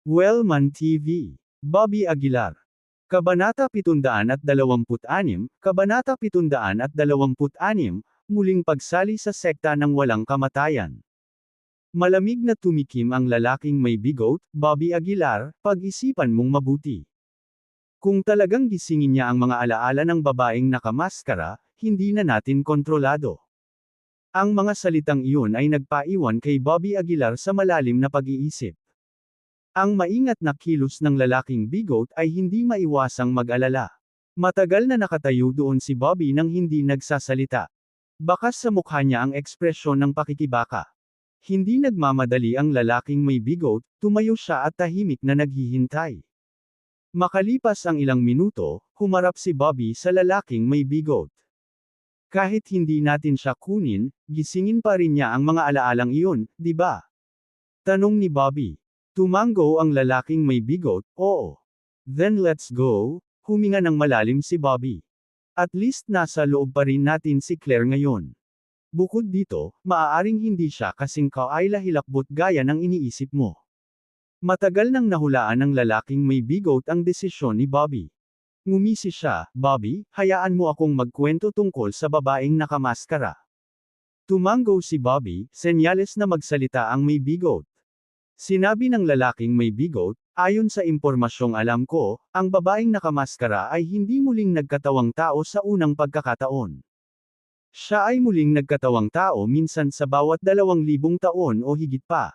Wellman TV. Bobby Aguilar. Kabanata 726, Kabanata 726, muling pagsali sa sekta ng walang kamatayan. Malamig na tumikim ang lalaking may bigo't, Bobby Aguilar, pag-isipan mong mabuti. Kung talagang gisingin niya ang mga alaala ng babaeng nakamaskara, hindi na natin kontrolado. Ang mga salitang iyon ay nagpaiwan kay Bobby Aguilar sa malalim na pag-iisip. Ang maingat na kilos ng lalaking bigo't ay hindi maiwasang mag-alala. Matagal na nakatayo doon si Bobby nang hindi nagsasalita. Bakas sa mukha niya ang ekspresyon ng pakikibaka. Hindi nagmamadali ang lalaking may bigo't, tumayo siya at tahimik na naghihintay. Makalipas ang ilang minuto, humarap si Bobby sa lalaking may bigo't. Kahit hindi natin siya kunin, gisingin pa rin niya ang mga alaalang iyon, di ba? Tanong ni Bobby. Tumango ang lalaking may bigo't, oo. Then let's go, huminga ng malalim si Bobby. At least nasa loob pa rin natin si Claire ngayon. Bukod dito, maaaring hindi siya kasing kawaila-hilakbot gaya ng iniisip mo. Matagal nang nahulaan ng lalaking may bigo't ang desisyon ni Bobby. Ngumisi siya, Bobby, hayaan mo akong magkwento tungkol sa babaeng nakamaskara. Tumango si Bobby, senyales na magsalita ang may bigo't. Sinabi ng lalaking may bigo't, ayon sa impormasyong alam ko, ang babaeng nakamaskara ay hindi muling nagkatawang tao sa unang pagkakataon. Siya ay muling nagkatawang tao minsan sa bawat 2,000 taon o higit pa.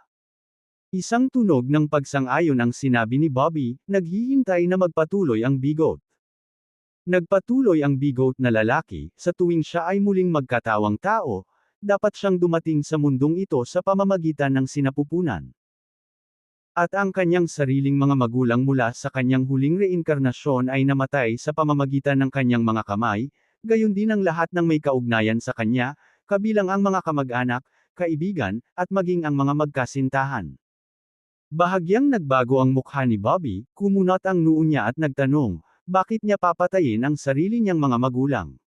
Isang tunog ng pagsang-ayon ang sinabi ni Bobby, naghihintay na magpatuloy ang bigo't. Nagpatuloy ang bigo't na lalaki, sa tuwing siya ay muling magkatawang tao, dapat siyang dumating sa mundong ito sa pamamagitan ng sinapupunan. At ang kanyang sariling mga magulang mula sa kanyang huling reinkarnasyon ay namatay sa pamamagitan ng kanyang mga kamay, gayon din ang lahat ng may kaugnayan sa kanya, kabilang ang mga kamag-anak, kaibigan, at maging ang mga magkasintahan. Bahagyang nagbago ang mukha ni Bobby, kumunot ang noo niya at nagtanong, bakit niya papatayin ang sarili niyang mga magulang?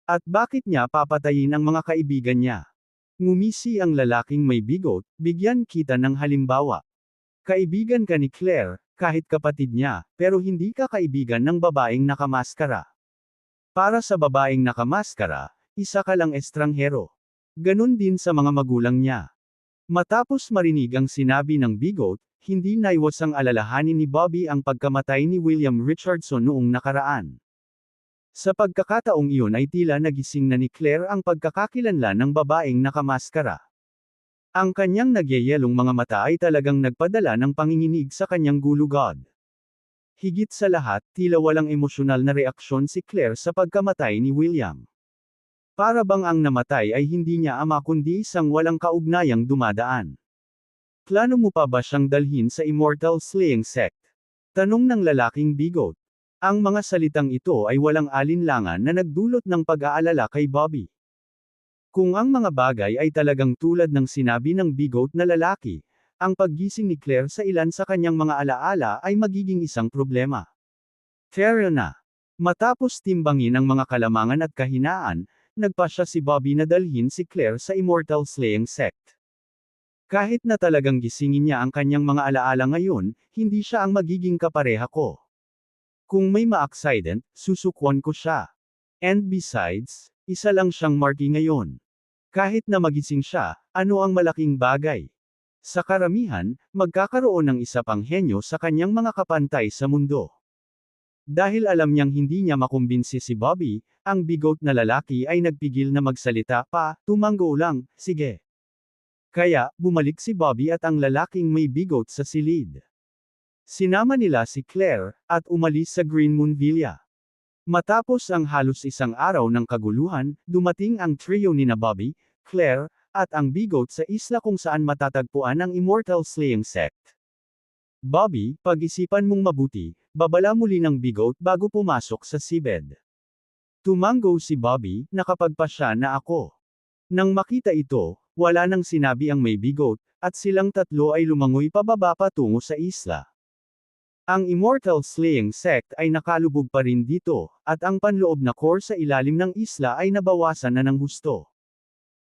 At bakit niya papatayin ang mga kaibigan niya? Ngumisi ang lalaking may bigo't, bigyan kita ng halimbawa. Kaibigan ka ni Claire, kahit kapatid niya, pero hindi ka kaibigan ng babaeng nakamaskara. Para sa babaeng nakamaskara, isa ka lang estranghero. Ganon din sa mga magulang niya. Matapos marinig ang sinabi ng bigo't, hindi naiwas ang alalahanin ni Bobby ang pagkamatay ni William Richardson noong nakaraan. Sa pagkakataong iyon ay tila nagising na ni Claire ang pagkakakilanlan ng babaeng nakamaskara. Ang kanyang nagyayelong mga mata ay talagang nagpadala ng panginginig sa kanyang gulugod. Higit sa lahat, tila walang emosyonal na reaksyon si Claire sa pagkamatay ni William. Para bang ang namatay ay hindi niya ama kundi isang walang kaugnayang dumadaan. Plano mo pa ba siyang dalhin sa Immortal Slaying Sect? Tanong ng lalaking bigo't. Ang mga salitang ito ay walang alinlangan na nagdulot ng pag-aalala kay Bobby. Kung ang mga bagay ay talagang tulad ng sinabi ng bigo't na lalaki, ang paggising ni Claire sa ilan sa kanyang mga alaala ay magiging isang problema. Fair na. Matapos timbangin ang mga kalamangan at kahinaan, nagpasya si Bobby na dalhin si Claire sa Immortal Slaying Sect. Kahit na talagang gisingin niya ang kanyang mga alaala ngayon, hindi siya ang magiging kapareha ko. Kung may ma-accident, susukwan ko siya. And besides, isa lang siyang marky ngayon. Kahit na magising siya, ano ang malaking bagay? Sa karamihan, magkakaroon ng isa pang henyo sa kanyang mga kapantay sa mundo. Dahil alam niyang hindi niya makumbinsi si Bobby, ang bigo't na lalaki ay nagpigil na magsalita pa, tumango lang, sige. Kaya, bumalik si Bobby at ang lalaking may bigo't sa silid. Sinama nila si Claire, at umalis sa Green Moon Villa. Matapos ang halos isang araw ng kaguluhan, dumating ang trio ni na Bobby, Claire, at ang bigo't sa isla kung saan matatagpuan ang Immortal Slaying Sect. Bobby, pag-isipan mong mabuti, babala muli ng bigo't bago pumasok sa seabed. Tumango si Bobby, nakapagpasya na ako. Nang makita ito, wala nang sinabi ang may bigo't, at silang tatlo ay lumangoy pababa patungo sa isla. Ang Immortal Slaying Sect ay nakalubog pa rin dito, at ang panloob na core sa ilalim ng isla ay nabawasan na ng husto.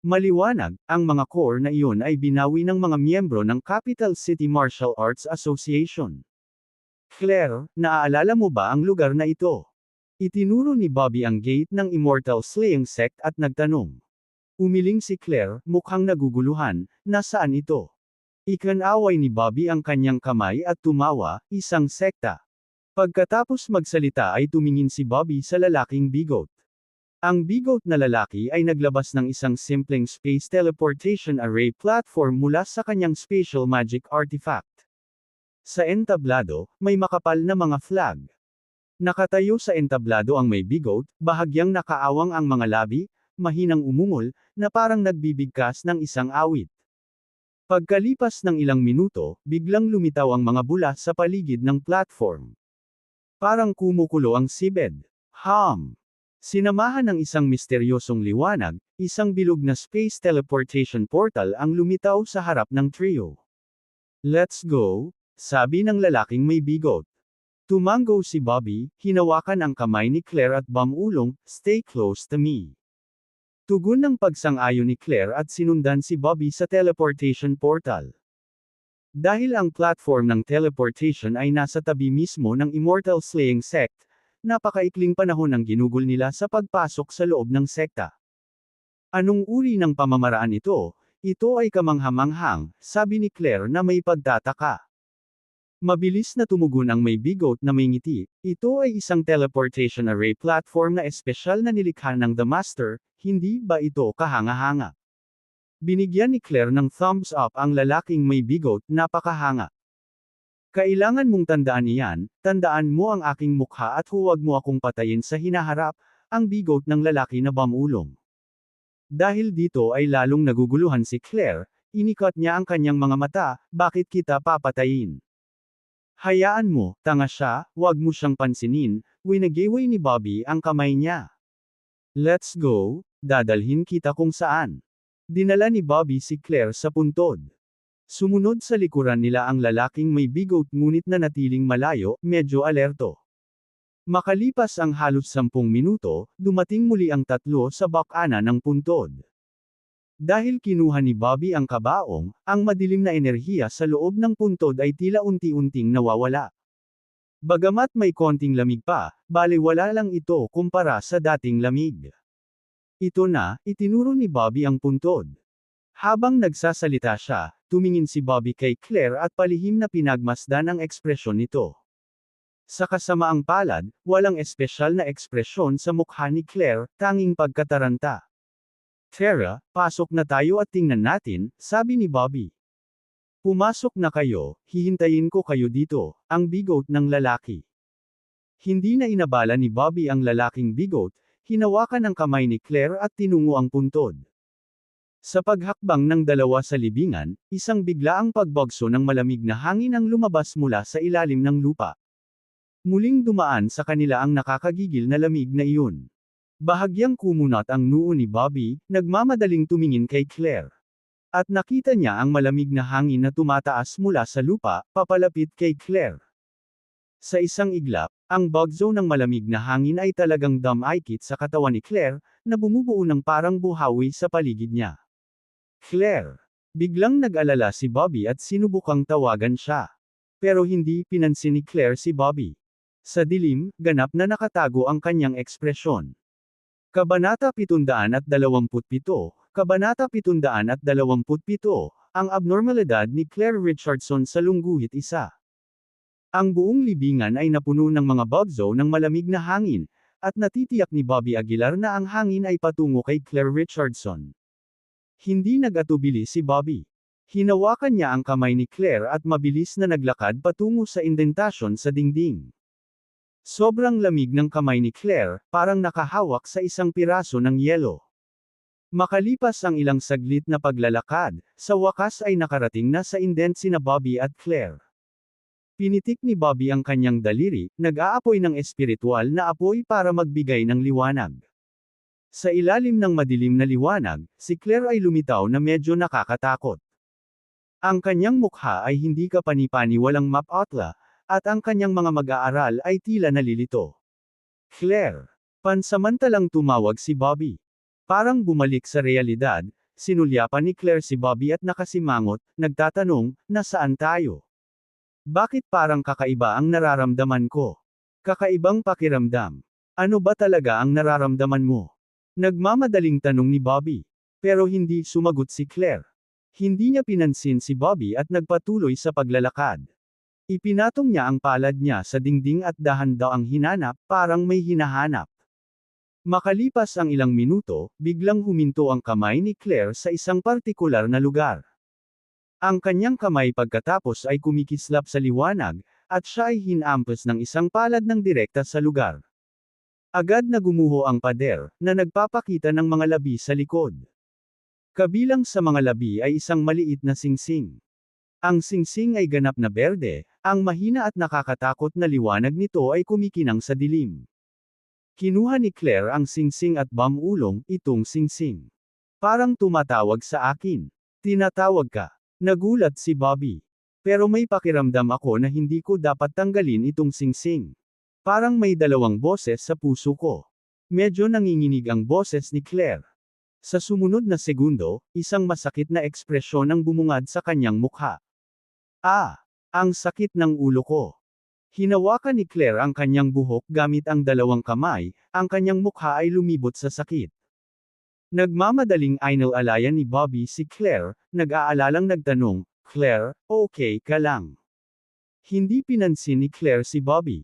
Maliwanag, ang mga core na iyon ay binawi ng mga miyembro ng Capital City Martial Arts Association. Claire, naaalala mo ba ang lugar na ito? Itinuro ni Bobby ang gate ng Immortal Slaying Sect at nagtanong. Umiling si Claire, mukhang naguguluhan, nasaan ito? Ikinaway ni Bobby ang kanyang kamay at tumawa, isang sekta. Pagkatapos magsalita ay tumingin si Bobby sa lalaking bigot. Ang bigot na lalaki ay naglabas ng isang simpleng space teleportation array platform mula sa kanyang spatial magic artifact. Sa entablado, may makapal na mga flag. Nakatayo sa entablado ang may bigot, bahagyang nakaawang ang mga labi, mahinang umungol, na parang nagbibigkas ng isang awit. Pagkalipas ng ilang minuto, biglang lumitaw ang mga bula sa paligid ng platform. Parang kumukulo ang seabed. Sinamahan ng isang misteryosong liwanag, isang bilog na space teleportation portal ang lumitaw sa harap ng trio. Let's go, sabi ng lalaking may bigot. Tumango si Bobby, hinawakan ang kamay ni Claire at bumulong, stay close to me. Tugon ng pagsang-ayon ni Claire at sinundan si Bobby sa teleportation portal. Dahil ang platform ng teleportation ay nasa tabi mismo ng Immortal Slaying Sect, napakaikling panahon ang ginugol nila sa pagpasok sa loob ng sekta. Anong uri ng pamamaraan ito? Ito ay kamanghamanghang, sabi ni Claire na may pagtataka. Mabilis na tumugon ang may bigot na may ngiti, ito ay isang teleportation array platform na espesyal na nilikha ng The Master, hindi ba ito kahanga-hanga? Binigyan ni Claire ng thumbs up ang lalaking may bigot, napakahanga. Kailangan mong tandaan iyan, tandaan mo ang aking mukha at huwag mo akong patayin sa hinaharap, ang bigot ng lalaki na bumulong. Dahil dito ay lalong naguguluhan si Claire, inikot niya ang kanyang mga mata, bakit kita papatayin? Hayaan mo, tanga siya, wag mo siyang pansinin, winagaway ni Bobby ang kamay niya. Let's go, dadalhin kita kung saan. Dinala ni Bobby si Claire sa puntod. Sumunod sa likuran nila ang lalaking may bigot ngunit nanatiling malayo, medyo alerto. Makalipas ang halos 10 minuto, dumating muli ang tatlo sa bakana ng puntod. Dahil kinuha ni Bobby ang kabaong, ang madilim na enerhiya sa loob ng puntod ay tila unti-unting nawawala. Bagamat may konting lamig pa, baliwala lang ito kumpara sa dating lamig. Ito na, itinuro ni Bobby ang puntod. Habang nagsasalita siya, tumingin si Bobby kay Claire at palihim na pinagmasdan ang ekspresyon nito. Sa kasamaang palad, walang espesyal na ekspresyon sa mukha ni Claire, tanging pagkataranta. Tara, pasok na tayo at tingnan natin, sabi ni Bobby. Pumasok na kayo, hihintayin ko kayo dito, ang bigot ng lalaki. Hindi na inabala ni Bobby ang lalaking bigot, hinawakan ang kamay ni Claire at tinungo ang puntod. Sa paghakbang ng dalawa sa libingan, isang biglaang pagbagso ng malamig na hangin ang lumabas mula sa ilalim ng lupa. Muling dumaan sa kanila ang nakakagigil na lamig na iyon. Bahagyang kumunat ang noo ni Bobby, nagmamadaling tumingin kay Claire. At nakita niya ang malamig na hangin na tumataas mula sa lupa, papalapit kay Claire. Sa isang iglap, ang bagzo ng malamig na hangin ay talagang dumaikit sa katawan ni Claire, na bumubuo ng parang buhawi sa paligid niya. Claire! Biglang nag-alala si Bobby at sinubukang tawagan siya. Pero hindi pinansin ni Claire si Bobby. Sa dilim, ganap na nakatago ang kanyang ekspresyon. Kabanata 727, Kabanata 727, ang abnormalidad ni Claire Richardson sa lungguhit 1. Ang buong libingan ay napuno ng mga bagzo ng malamig na hangin, at natitiyak ni Bobby Aguilar na ang hangin ay patungo kay Claire Richardson. Hindi nag-atubili si Bobby. Hinawakan niya ang kamay ni Claire at mabilis na naglakad patungo sa indentasyon sa dingding. Sobrang lamig ng kamay ni Claire, parang nakahawak sa isang piraso ng yelo. Makalipas ang ilang saglit na paglalakad, sa wakas ay nakarating na sa indent sina Bobby at Claire. Pinitik ni Bobby ang kanyang daliri, nag-aapoy ng espiritual na apoy para magbigay ng liwanag. Sa ilalim ng madilim na liwanag, si Claire ay lumitaw na medyo nakakatakot. Ang kanyang mukha ay hindi kapani-paniwalang mapotla, at ang kanyang mga mag-aaral ay tila nalilito. Claire. Pansamantalang tumawag si Bobby. Parang bumalik sa realidad, sinulyapan ni Claire si Bobby at nakasimangot, nagtatanong, nasaan tayo? Bakit parang kakaiba ang nararamdaman ko? Kakaibang pakiramdam. Ano ba talaga ang nararamdaman mo? Nagmamadaling tanong ni Bobby. Pero hindi sumagot si Claire. Hindi niya pinansin si Bobby at nagpatuloy sa paglalakad. Ipinatong niya ang palad niya sa dingding at dahan daw ang hinanap, parang may hinahanap. Makalipas ang ilang minuto, biglang huminto ang kamay ni Claire sa isang partikular na lugar. Ang kanyang kamay pagkatapos ay kumikislap sa liwanag, at siya ay hinampas ng isang palad ng direkta sa lugar. Agad na gumuho ang pader, na nagpapakita ng mga labi sa likod. Kabilang sa mga labi ay isang maliit na singsing. Ang singsing ay ganap na berde, ang mahina at nakakatakot na liwanag nito ay kumikinang sa dilim. Kinuha ni Claire ang singsing at bamulong, itong singsing. Parang tumatawag sa akin. Tinatawag ka. Nagulat si Bobby. Pero may pakiramdam ako na hindi ko dapat tanggalin itong singsing. Parang may dalawang boses sa puso ko. Medyo nanginginig ang boses ni Claire. Sa sumunod na segundo, isang masakit na ekspresyon ang bumungad sa kanyang mukha. Ang sakit ng ulo ko. Hinawakan ni Claire ang kanyang buhok gamit ang dalawang kamay, ang kanyang mukha ay lumibot sa sakit. Nagmamadaling inalalayan ni Bobby si Claire, nag-aalalang nagtanong, Claire, okay ka lang? Hindi pinansin ni Claire si Bobby.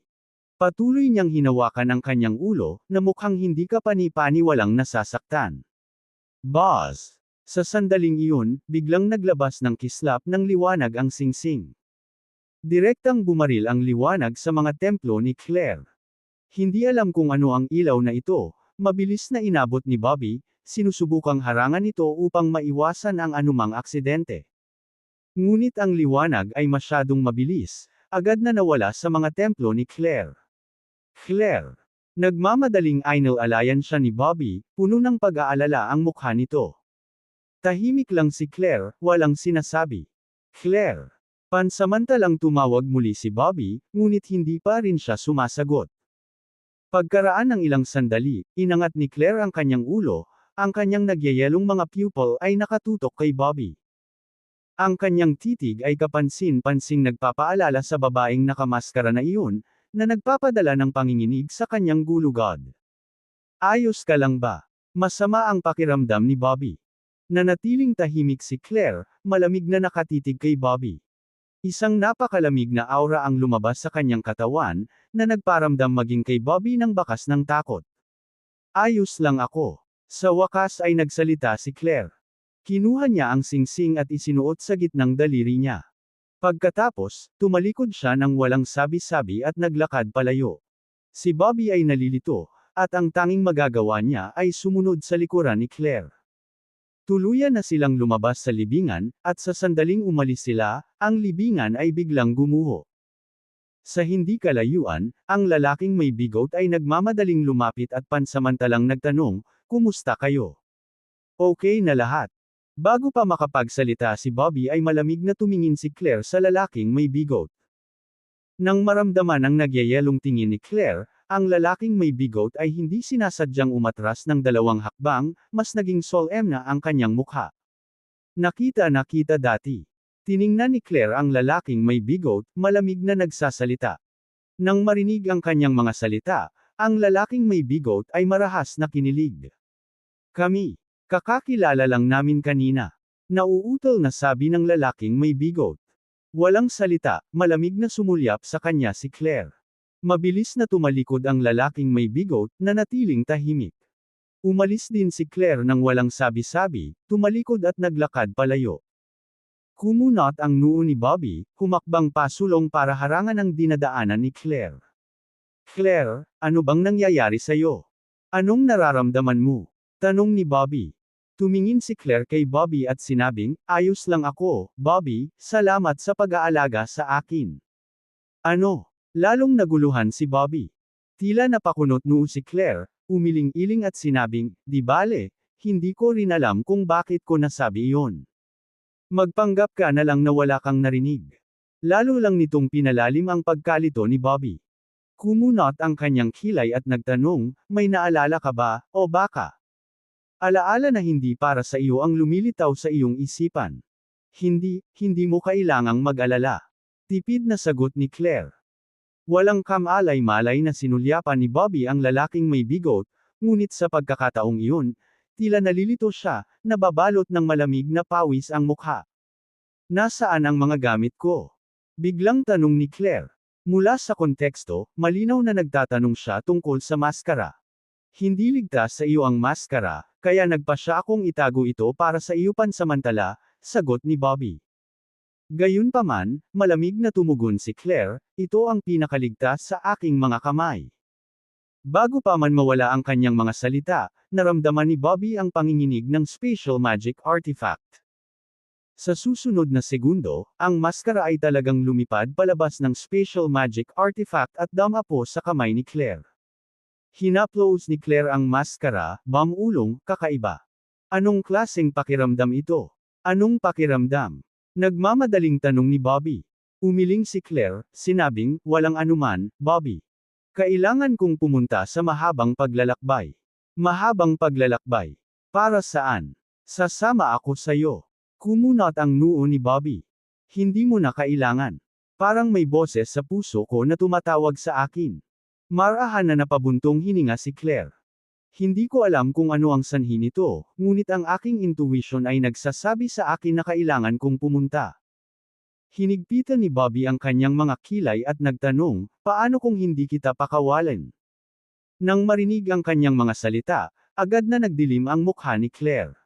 Patuloy niyang hinawakan ang kanyang ulo, na mukhang hindi kapani-paniwalang nasasaktan. Boss! Sa sandaling iyon, biglang naglabas ng kislap ng liwanag ang singsing. Direktang bumaril ang liwanag sa mga templo ni Claire. Hindi alam kung ano ang ilaw na ito, mabilis na inabot ni Bobby, sinusubukang harangan ito upang maiwasan ang anumang aksidente. Ngunit ang liwanag ay masyadong mabilis, agad na nawala sa mga templo ni Claire. Claire. Nagmamadaling inalalayan siya ni Bobby, puno ng pag-aalala ang mukha nito. Tahimik lang si Claire, walang sinasabi. Claire. Pansamantalang tumawag muli si Bobby, ngunit hindi pa rin siya sumasagot. Pagkaraan ng ilang sandali, inangat ni Claire ang kanyang ulo, ang kanyang nagyayelong mga pupil ay nakatutok kay Bobby. Ang kanyang titig ay kapansin-pansing nagpapaalala sa babaeng nakamaskara na iyon, na nagpapadala ng panginginig sa kanyang gulugod. Ayos ka lang ba? Masama ang pakiramdam ni Bobby. Nanatiling tahimik si Claire, malamig na nakatitig kay Bobby. Isang napakalamig na aura ang lumabas sa kanyang katawan, na nagparamdam maging kay Bobby ng bakas ng takot. Ayos lang ako. Sa wakas ay nagsalita si Claire. Kinuha niya ang singsing at isinuot sa gitnang daliri niya. Pagkatapos, tumalikod siya ng walang sabi-sabi at naglakad palayo. Si Bobby ay nalilito, at ang tanging magagawa niya ay sumunod sa likuran ni Claire. Tuluyan na silang lumabas sa libingan, at sa sandaling umalis sila, ang libingan ay biglang gumuho. Sa hindi kalayuan, ang lalaking may bigot ay nagmamadaling lumapit at pansamantalang nagtanong, "Kumusta kayo? Okay na lahat?" Bago pa makapagsalita si Bobby ay malamig na tumingin si Claire sa lalaking may bigot. Nang maramdaman ang nagyayelong tingin ni Claire, ang lalaking may bigot ay hindi sinasadyang umatras ng 2 hakbang, mas naging solemn na ang kanyang mukha. Nakita dati. Tiningnan ni Claire ang lalaking may bigot, malamig na nagsasalita. Nang marinig ang kanyang mga salita, ang lalaking may bigot ay marahas na kinilig. Kami. Kakakilala lang namin kanina. Nauutol na sabi ng lalaking may bigot. Walang salita, malamig na sumulyap sa kanya si Claire. Mabilis na tumalikod ang lalaking may bigot, na natiling tahimik. Umalis din si Claire nang walang sabi-sabi, tumalikod at naglakad palayo. Kumunot ang noo ni Bobby, humakbang pasulong para harangan ang dinadaanan ni Claire. Claire, ano bang nangyayari sa'yo? Anong nararamdaman mo? Tanong ni Bobby. Tumingin si Claire kay Bobby at sinabing, "Ayos lang ako, Bobby, salamat sa pag-aalaga sa akin." Ano? Lalong naguluhan si Bobby. Tila napakunot noo si Claire, umiling-iling at sinabing, "Di bale, hindi ko rin alam kung bakit ko nasabi iyon. Magpanggap ka na lang na wala kang narinig." Lalo lang nitong pinalalim ang pagkalito ni Bobby. Kumunot ang kanyang kilay at nagtanong, "May naalala ka ba, o baka?" Alaala na hindi para sa iyo ang lumilitaw sa iyong isipan. Hindi mo kailangang mag-alala. Tipid na sagot ni Claire. Walang kamalay-malay na sinulyapan ni Bobby ang lalaking may bigot, ngunit sa pagkakataong iyon, tila nalilito siya, nababalot ng malamig na pawis ang mukha. Nasaan ang mga gamit ko? Biglang tanong ni Claire. Mula sa konteksto, malinaw na nagtatanong siya tungkol sa maskara. Hindi ligtas sa iyo ang maskara, kaya nagpa siya akong itago ito para sa iyo pansamantala, sagot ni Bobby. Gayunpaman, malamig na tumugon si Claire, ito ang pinakaligtas sa aking mga kamay. Bago pa man mawala ang kanyang mga salita, naramdaman ni Bobby ang panginginig ng special magic artifact. Sa susunod na segundo, ang maskara ay talagang lumipad palabas ng special magic artifact at damapo sa kamay ni Claire. Hinaplos ni Claire ang maskara, bamulong, kakaiba. Anong klaseng pakiramdam ito? Anong pakiramdam? Nagmamadaling tanong ni Bobby. Umiling si Claire, sinabing, walang anuman, Bobby. Kailangan kong pumunta sa mahabang paglalakbay. Mahabang paglalakbay. Para saan? Sasama ako sayo. Kumunot ang noo ni Bobby. Hindi mo na kailangan. Parang may boses sa puso ko na tumatawag sa akin. Marahan na napabuntong hininga si Claire. Hindi ko alam kung ano ang sanhi nito, ngunit ang aking intuition ay nagsasabi sa akin na kailangan kong pumunta. Hinigpitan ni Bobby ang kanyang mga kilay at nagtanong, paano kung hindi kita pakawalan? Nang marinig ang kanyang mga salita, agad na nagdilim ang mukha ni Claire.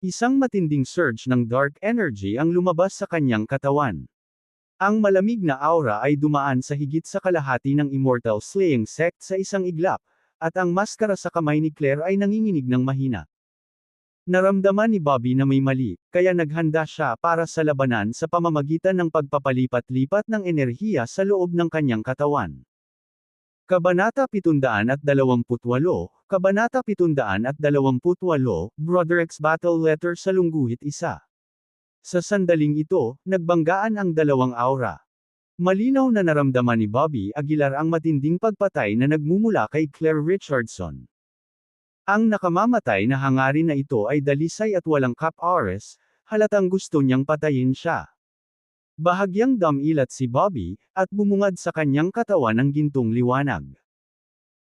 Isang matinding surge ng dark energy ang lumabas sa kanyang katawan. Ang malamig na aura ay dumaan sa higit sa kalahati ng Immortal Slaying Sect sa isang iglap, at ang maskara sa kamay ni Claire ay nanginginig ng mahina. Naramdaman ni Bobby na may mali, kaya naghanda siya para sa labanan sa pamamagitan ng pagpapalipat-lipat ng enerhiya sa loob ng kanyang katawan. Kabanata 728, Kabanata 728, Brother X Battle Letter sa Lungguhit 1. Sa sandaling ito, nagbanggaan ang dalawang aura. Malinaw na naramdaman ni Bobby Aguilar ang matinding pagpatay na nagmumula kay Claire Richardson. Ang nakamamatay na hangarin na ito ay dalisay at walang cap-oras, halatang gusto niyang patayin siya. Bahagyang damilat si Bobby, at bumungad sa kanyang katawan ng gintong liwanag.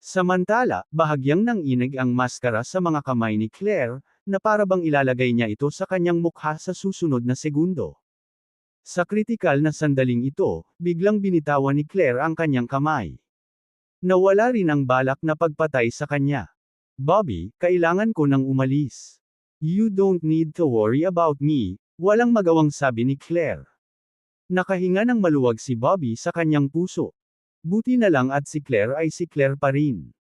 Samantala, bahagyang nanginig ang maskara sa mga kamay ni Claire, na parabang ilalagay niya ito sa kanyang mukha sa susunod na segundo. Sa kritikal na sandaling ito, biglang binitawan ni Claire ang kanyang kamay. Nawala rin ang balak na pagpatay sa kanya. Bobby, kailangan ko nang umalis. You don't need to worry about me, walang magawang sabi ni Claire. Nakahinga ng maluwag si Bobby sa kanyang puso. Buti na lang at si Claire ay si Claire pa rin.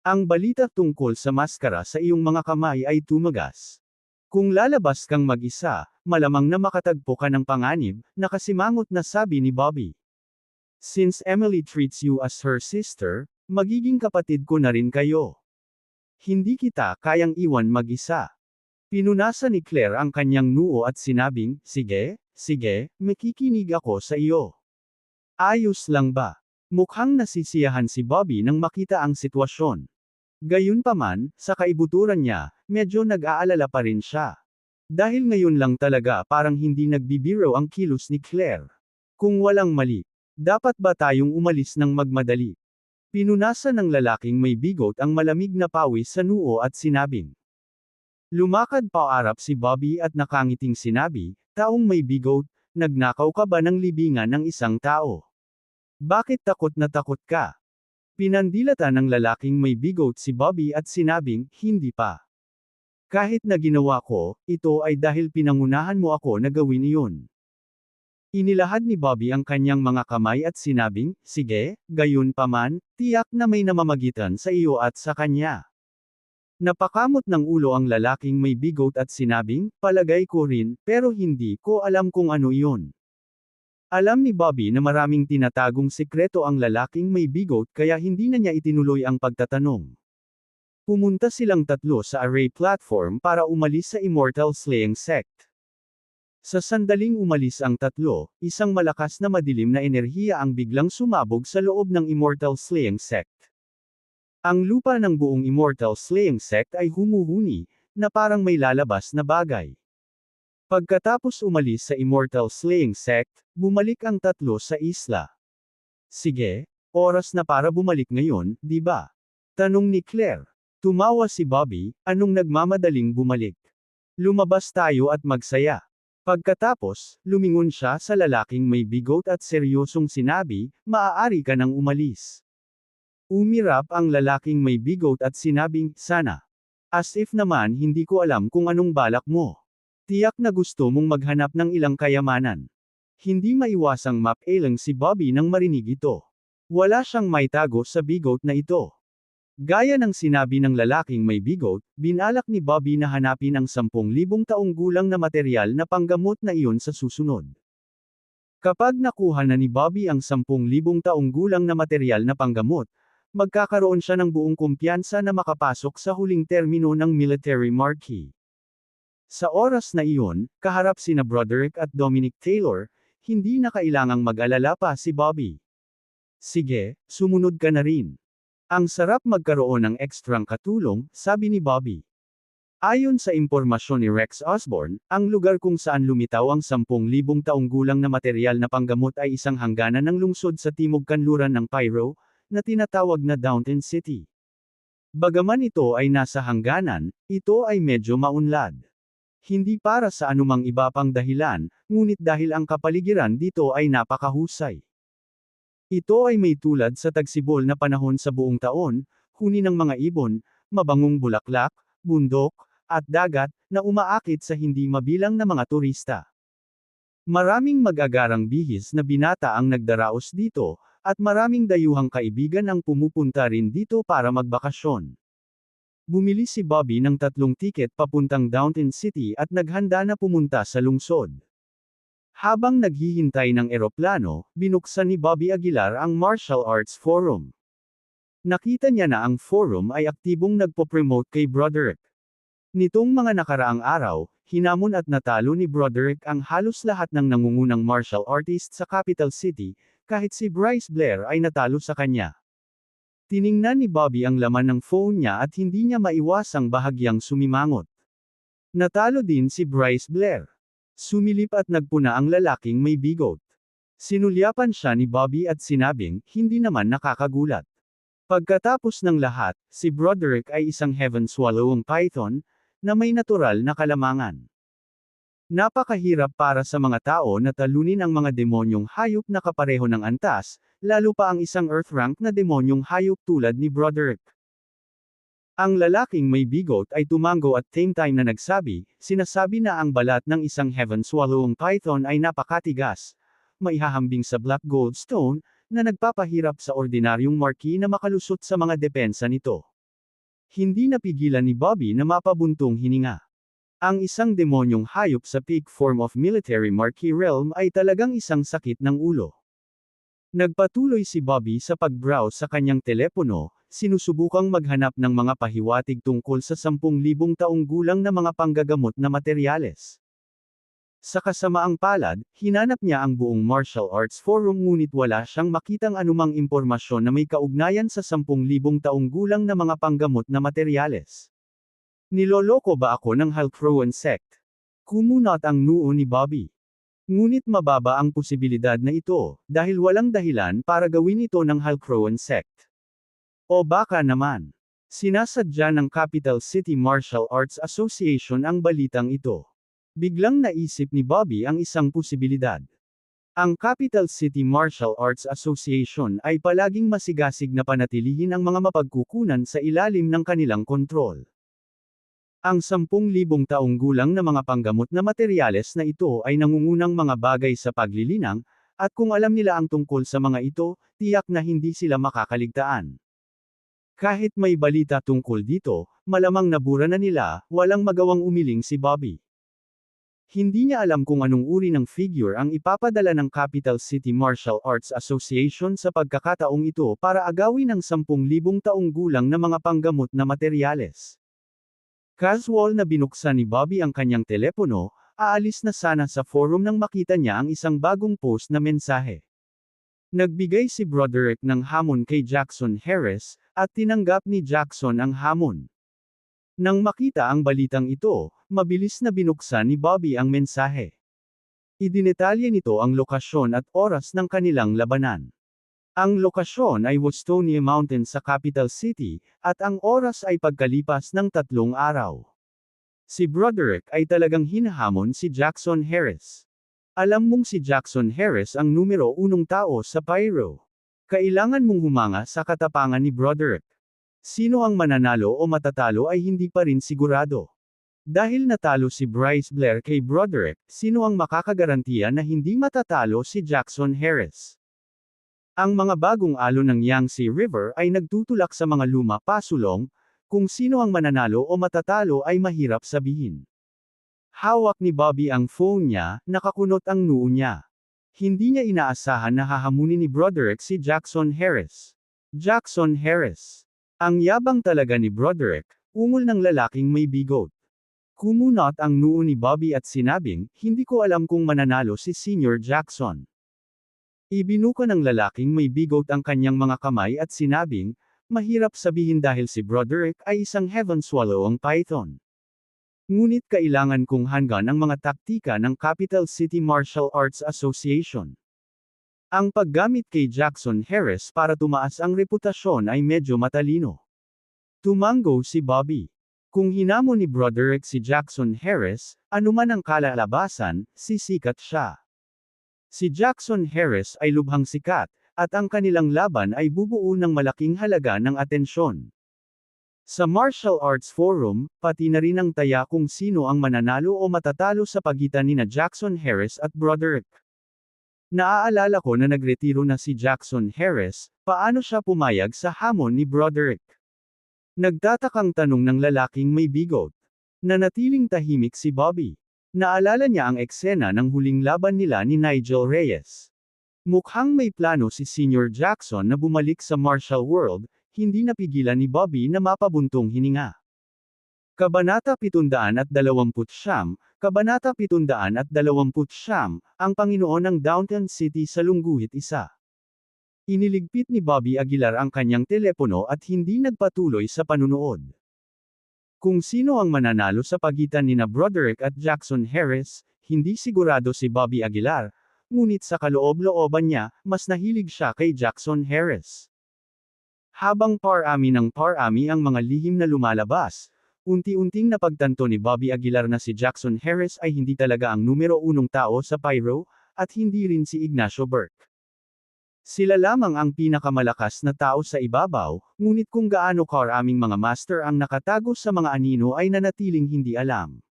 Ang balita tungkol sa maskara sa iyong mga kamay ay tumagas. Kung lalabas kang mag-isa, malamang na makatagpo ka ng panganib, nakasimangot na sabi ni Bobby. Since Emily treats you as her sister, magiging kapatid ko na rin kayo. Hindi kita kayang iwan mag-isa. Pinunasan ni Claire ang kanyang noo at sinabing, sige, makikinig ako sa iyo. Ayos lang ba? Mukhang nasisiyahan si Bobby nang makita ang sitwasyon. Gayunpaman, sa kaibuturan niya, medyo nag-aalala pa rin siya. Dahil ngayon lang talaga parang hindi nagbibiro ang kilos ni Claire. Kung walang mali, dapat ba tayong umalis ng magmadali? Pinunasan ng lalaking may bigot ang malamig na pawis sa noo at sinabing. Lumakad paarap si Bobby at nakangiting sinabi, taong may bigot, nagnakaw ka ba ng libingan ng isang tao? Bakit takot na takot ka? Pinandilatan ng lalaking may bigot si Bobby at sinabing, hindi pa. Kahit na ginawa ko, ito ay dahil pinangunahan mo ako na gawin iyon. Inilahad ni Bobby ang kanyang mga kamay at sinabing, sige, gayunpaman, tiyak na may namamagitan sa iyo at sa kanya. Napakamot ng ulo ang lalaking may bigot at sinabing, palagay ko rin, pero hindi ko alam kung ano iyon. Alam ni Bobby na maraming tinatagong sikreto ang lalaking may bigot kaya hindi na niya itinuloy ang pagtatanong. Pumunta silang tatlo sa array platform para umalis sa Immortal Slaying Sect. Sa sandaling umalis ang tatlo, isang malakas na madilim na enerhiya ang biglang sumabog sa loob ng Immortal Slaying Sect. Ang lupa ng buong Immortal Slaying Sect ay humuhuni, na parang may lalabas na bagay. Pagkatapos umalis sa Immortal Slaying Sect, bumalik ang tatlo sa isla. Sige, oras na para bumalik ngayon, di ba? Tanong ni Claire. Tumawa si Bobby, anong nagmamadaling bumalik? Lumabas tayo at magsaya. Pagkatapos, lumingon siya sa lalaking may bigot at seryosong sinabi, maaari ka nang umalis. Umirap ang lalaking may bigot at sinabing, sana. As if naman hindi ko alam kung anong balak mo. Tiyak na gusto mong maghanap ng ilang kayamanan. Hindi maiwasang mapalang si Bobby nang marinig ito. Wala siyang maitago sa bigot na ito. Gaya ng sinabi ng lalaking may bigot, binalak ni Bobby na hanapin ang 10,000 taong gulang na material na panggamot na iyon sa susunod. Kapag nakuha na ni Bobby ang 10,000 taong gulang na material na panggamot, magkakaroon siya ng buong kumpiyansa na makapasok sa huling termino ng military marquee. Sa oras na iyon, kaharap sina Broderick at Dominic Taylor, hindi na kailangang mag-alala pa si Bobby. Sige, sumunod ka na rin. Ang sarap magkaroon ng ekstrang katulong, sabi ni Bobby. Ayon sa impormasyon ni Rex Osborne, ang lugar kung saan lumitaw ang 10,000 taong gulang na material na panggamot ay isang hangganan ng lungsod sa timog kanluran ng Pyro, na tinatawag na Downton City. Bagaman ito ay nasa hangganan, ito ay medyo maunlad. Hindi para sa anumang iba pang dahilan, ngunit dahil ang kapaligiran dito ay napakahusay. Ito ay may tulad sa tagsibol na panahon sa buong taon, huni ng mga ibon, mabangong bulaklak, bundok, at dagat, na umaakit sa hindi mabilang na mga turista. Maraming mag-agarang bihis na binata ang nagdaraos dito, at maraming dayuhang kaibigan ang pumupunta rin dito para magbakasyon. Bumili si Bobby ng 3 tiket papuntang Downton City at naghanda na pumunta sa lungsod. Habang naghihintay ng eroplano, binuksan ni Bobby Aguilar ang Martial Arts Forum. Nakita niya na ang forum ay aktibong nagpo-promote kay Broderick. Nitong mga nakaraang araw, hinamon at natalo ni Broderick ang halos lahat ng nangungunang martial artist sa capital city, kahit si Bryce Blair ay natalo sa kanya. Tiningnan ni Bobby ang laman ng phone niya at hindi niya maiwasang bahagyang sumimangot. Natalo din si Bryce Blair. Sumilip at nagpuna ang lalaking may bigot. Sinulyapan siya ni Bobby at sinabing, hindi naman nakakagulat. Pagkatapos ng lahat, si Broderick ay isang heaven-swallowing python, na may natural na kalamangan. Napakahirap para sa mga tao na talunin ang mga demonyong hayop na kapareho ng antas, lalo pa ang isang Earth-rank na demonyong hayop tulad ni Broderick. Ang lalaking may bigot ay tumango at same time na nagsabi, sinasabi na ang balat ng isang heaven-swallowing python ay napakatigas, maihahambing sa black gold stone, na nagpapahirap sa ordinaryong marquee na makalusot sa mga depensa nito. Hindi napigilan ni Bobby na mapabuntong hininga. Ang isang demonyong hayop sa peak form of military marquee realm ay talagang isang sakit ng ulo. Nagpatuloy si Bobby sa pag-browse sa kanyang telepono, sinusubukang maghanap ng mga pahiwatig tungkol sa 10,000 taong gulang na mga panggagamot na materyales. Sa kasamaang palad, hinanap niya ang buong martial arts forum ngunit wala siyang makitang anumang impormasyon na may kaugnayan sa 10,000 taong gulang na mga panggamot na materyales. Niloloko ba ako ng Halcrowan sect? Kumunot ang noo ni Bobby. Ngunit mababa ang posibilidad na ito, dahil walang dahilan para gawin ito ng Halcrowan sect. O baka naman, sinasadya ng Capital City Martial Arts Association ang balitang ito. Biglang naisip ni Bobby ang isang posibilidad. Ang Capital City Martial Arts Association ay palaging masigasig na panatilihin ang mga mapagkukunan sa ilalim ng kanilang kontrol. Ang 10,000 taong gulang na mga panggamot na materyales na ito ay nangungunang mga bagay sa paglilinang, at kung alam nila ang tungkol sa mga ito, tiyak na hindi sila makakaligtaan. Kahit may balita tungkol dito, malamang nabura na nila, walang magawang umiling si Bobby. Hindi niya alam kung anong uri ng figure ang ipapadala ng Capital City Martial Arts Association sa pagkakataong ito para agawin ang 10,000 taong gulang na mga panggamot na materyales. Casual na binuksan ni Bobby ang kanyang telepono, aalis na sana sa forum nang makita niya ang isang bagong post na mensahe. Nagbigay si Broderick ng hamon kay Jackson Harris, at tinanggap ni Jackson ang hamon. Nang makita ang balitang ito, mabilis na binuksan ni Bobby ang mensahe. Idinetalye nito ang lokasyon at oras ng kanilang labanan. Ang lokasyon ay Wostonia Mountain sa capital city, at ang oras ay pagkalipas ng 3 araw. Si Broderick ay talagang hinahamon si Jackson Harris. Alam mong si Jackson Harris ang numero 1 tao sa Pyro. Kailangan mong humanga sa katapangan ni Broderick. Sino ang mananalo o matatalo ay hindi pa rin sigurado. Dahil natalo si Bryce Blair kay Broderick, sino ang makakagarantiya na hindi matatalo si Jackson Harris? Ang mga bagong alon ng Yangtze River ay nagtutulak sa mga luma pasulong, kung sino ang mananalo o matatalo ay mahirap sabihin. Hawak ni Bobby ang phone niya, nakakunot ang noo niya. Hindi niya inaasahan na hahamunin ni Broderick si Jackson Harris. Jackson Harris. Ang yabang talaga ni Broderick, ungol ng lalaking may bigot. Kumunot ang noo ni Bobby at sinabing, hindi ko alam kung mananalo si Senior Jackson. Ibinuka ng lalaking may bigot ang kanyang mga kamay at sinabing, mahirap sabihin dahil si Broderick ay isang heaven swallow ang python. Ngunit kailangan kong hanggan ang mga taktika ng Capital City Martial Arts Association. Ang paggamit kay Jackson Harris para tumaas ang reputasyon ay medyo matalino. Tumango si Bobby. Kung hinamon ni Broderick si Jackson Harris, anuman ang kalalabasan, sisikat siya. Si Jackson Harris ay lubhang sikat, at ang kanilang laban ay bubuo ng malaking halaga ng atensyon. Sa Martial Arts Forum, pati na rin ang taya kung sino ang mananalo o matatalo sa pagitan nina Jackson Harris at Broderick. Naaalala ko na nagretiro na si Jackson Harris, paano siya pumayag sa hamon ni Broderick? Nagtatakang tanong ng lalaking may bigot. Nanatiling tahimik si Bobby. Naalala niya ang eksena ng huling laban nila ni Nigel Reyes. Mukhang may plano si Senior Jackson na bumalik sa martial world, hindi napigilan ni Bobby na mapabuntong hininga. Kabanata 729, Kabanata 729, ang Panginoon ng Downtown City sa Lungguhit 1. Iniligpit ni Bobby Aguilar ang kanyang telepono at hindi nagpatuloy sa panunood. Kung sino ang mananalo sa pagitan nina Broderick at Jackson Harris, hindi sigurado si Bobby Aguilar, ngunit sa kaloob-looban niya, mas nahilig siya kay Jackson Harris. Habang parami ng parami ang mga lihim na lumalabas, unti-unting napagtanto ni Bobby Aguilar na si Jackson Harris ay hindi talaga ang numero 1 tao sa Pyro, at hindi rin si Ignacio Burke. Sila lamang ang pinakamalakas na tao sa ibabaw, ngunit kung gaano karaming mga master ang nakatago sa mga anino ay nanatiling hindi alam.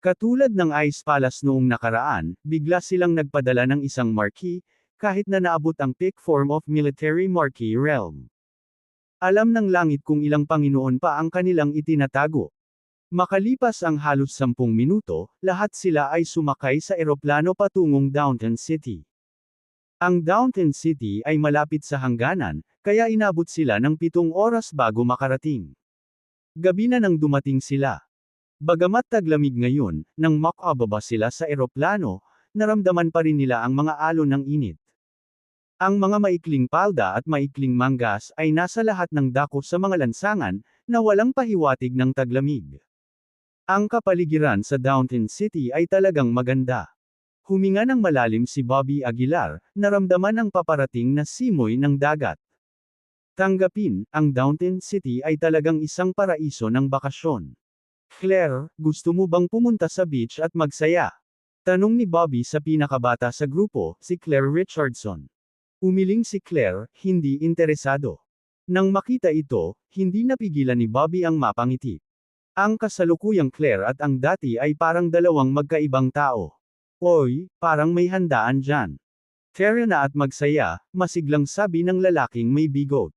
Katulad ng Ice Palace noong nakaraan, bigla silang nagpadala ng isang marquee, kahit na naabot ang peak form of military marquee realm. Alam ng langit kung ilang Panginoon pa ang kanilang itinatago. Makalipas ang halos 10 minuto, lahat sila ay sumakay sa eroplano patungong Downtown City. Ang Downtown City ay malapit sa hangganan, kaya inabot sila ng 7 oras bago makarating. Gabi na nang dumating sila. Bagamat taglamig ngayon, nang makababa sila sa eroplano, naramdaman pa rin nila ang mga alon ng init. Ang mga maikling palda at maikling manggas ay nasa lahat ng dako sa mga lansangan, na walang pahiwatig ng taglamig. Ang kapaligiran sa Downtown City ay talagang maganda. Huminga ng malalim si Bobby Aguilar, naramdaman ang paparating na simoy ng dagat. Tanggapin, ang Downtown City ay talagang isang paraiso ng bakasyon. Claire, gusto mo bang pumunta sa beach at magsaya? Tanong ni Bobby sa pinakabata sa grupo, si Claire Richardson. Umiling si Claire, hindi interesado. Nang makita ito, hindi napigilan ni Bobby ang mapangiti. Ang kasalukuyang Claire at ang dati ay parang dalawang magkaibang tao. Oy, parang may handaan dyan. Tara na at magsaya, masiglang sabi ng lalaking may bigot.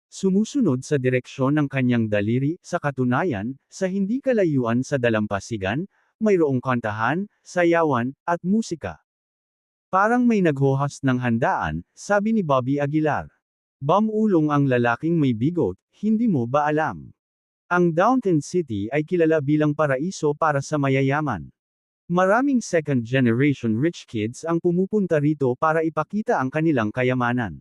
Sumusunod sa direksyon ng kanyang daliri, sa katunayan, sa hindi kalayuan sa dalampasigan, mayroong kantahan, sayawan, at musika. Parang may naghohas ng handaan, sabi ni Bobby Aguilar. Bamulong ang lalaking may bigot, hindi mo ba alam? Ang Downtown City ay kilala bilang paraiso para sa mayayaman. Maraming second-generation rich kids ang pumupunta rito para ipakita ang kanilang kayamanan.